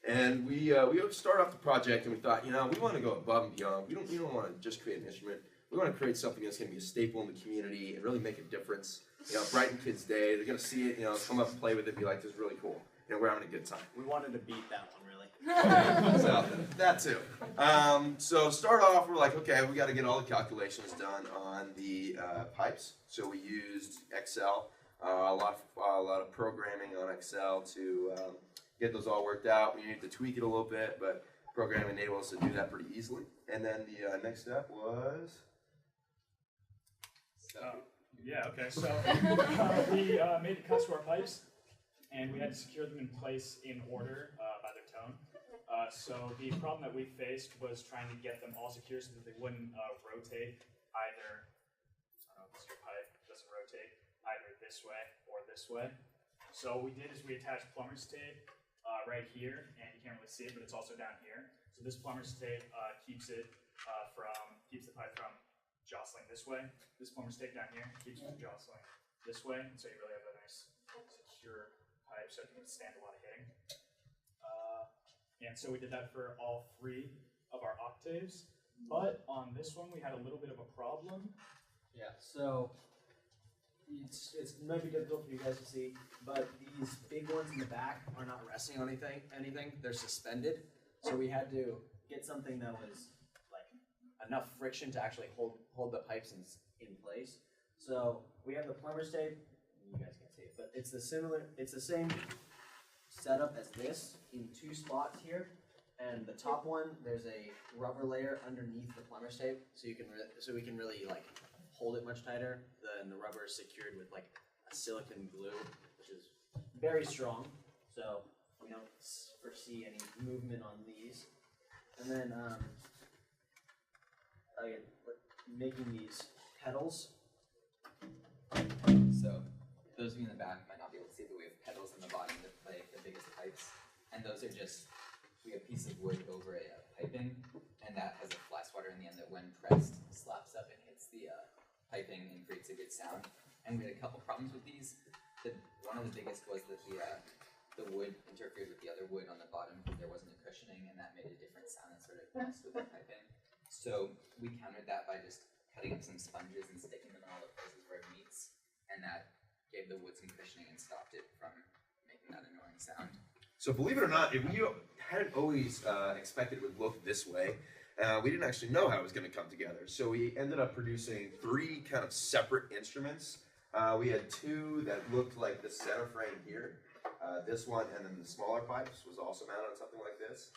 And we started off the project and we thought, you know, we want to go above and beyond. We don't want to just create an instrument. We want to create something that's going to be a staple in the community and really make a difference. You know, brighten kids' day. They're going to see it, you know, come up and play with it, be like, this is really cool. You know, we're having a good time. We wanted to beat that one, really. So, that too. So start off, we're like, okay, we got to get all the calculations done on the pipes. So we used Excel, a lot of programming on Excel to get those all worked out. We needed to tweak it a little bit, but programming enabled us to do that pretty easily. And then the next step was... Yeah, okay, so we made the cuts to our pipes, and we had to secure them in place in order by their tone. So the problem that we faced was trying to get them all secure so that they wouldn't rotate either, I don't know if this is your pipe, doesn't rotate either this way or this way. So what we did is we attached plumber's tape right here, and you can't really see it, but it's also down here. So this plumber's tape keeps the pipe from jostling this way. This plumber's tape down here keeps it from jostling this way, and so you really have a nice secure pipe so it can stand a lot of hitting. And so we did that for all 3 of our octaves, but on this one we had a little bit of a problem. Yeah, so it might be difficult for you guys to see, but these big ones in the back are not resting on anything. They're suspended. So we had to get something that was like enough friction to actually hold the pipes in place. So we have the plumber's tape. You guys can't see it, but it's the same setup as this in 2 spots here. And the top one, there's a rubber layer underneath the plumber's tape, so we can really like hold it much tighter. Then the rubber is secured with like a silicone glue, which is very strong. So we don't foresee any movement on these. And then again, making these pedals. So those of you in the back might not be able to see, but we have pedals in the bottom that play the biggest pipes, and those are just, we have a piece of wood over a piping, and that has a fly swatter in the end that when pressed slaps up and hits the piping and creates a good sound. And we had a couple problems with these. One of the biggest was that the wood interfered with the other wood on the bottom because there wasn't a cushioning, and that made a different sound and sort of messed with the piping. So we countered that by just cutting up some sponges and sticking them in all the places where it meets, and that gave the wood some cushioning and stopped it from making that annoying sound. So believe it or not, we hadn't always expected it would look this way. We didn't actually know how it was going to come together. So we ended up producing 3 kind of separate instruments. We had 2 that looked like the center frame here. This one, and then the smaller pipes was also mounted on something like this.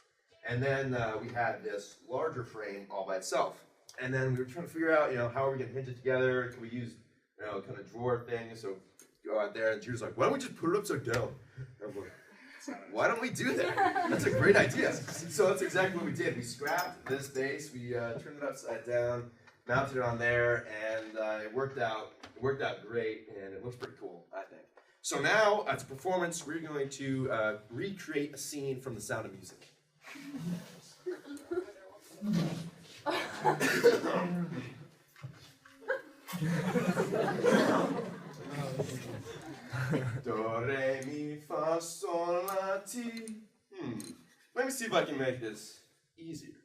And then we had this larger frame all by itself. And then we were trying to figure out, you know, how are we going to hinge it together? Can we use, you know, kind of drawer things? So go out there, and Drew's like, why don't we just put it upside down? And I'm like, why don't we do that? That's a great idea. So that's exactly what we did. We scrapped this base, we turned it upside down, mounted it on there, and it worked out great, and it looks pretty cool, I think. So now, as a performance, we're going to recreate a scene from The Sound of Music. Do, re, mi, fa, sol, la, ti. Let me see if I can make this easier.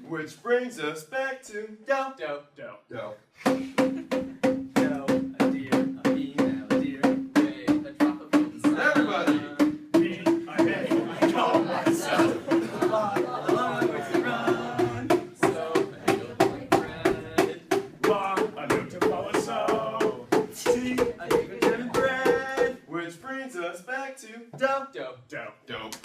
Which brings us back to do, do, do, do. Do, a deer, a female deer, re, a drop of golden sun. Everybody! Me, I hate, I call myself. A long way to run, so I go pulling thread. La, a note to follow, so. Tea, a drink with jam and bread. Which brings us back to Do, do, Do. do.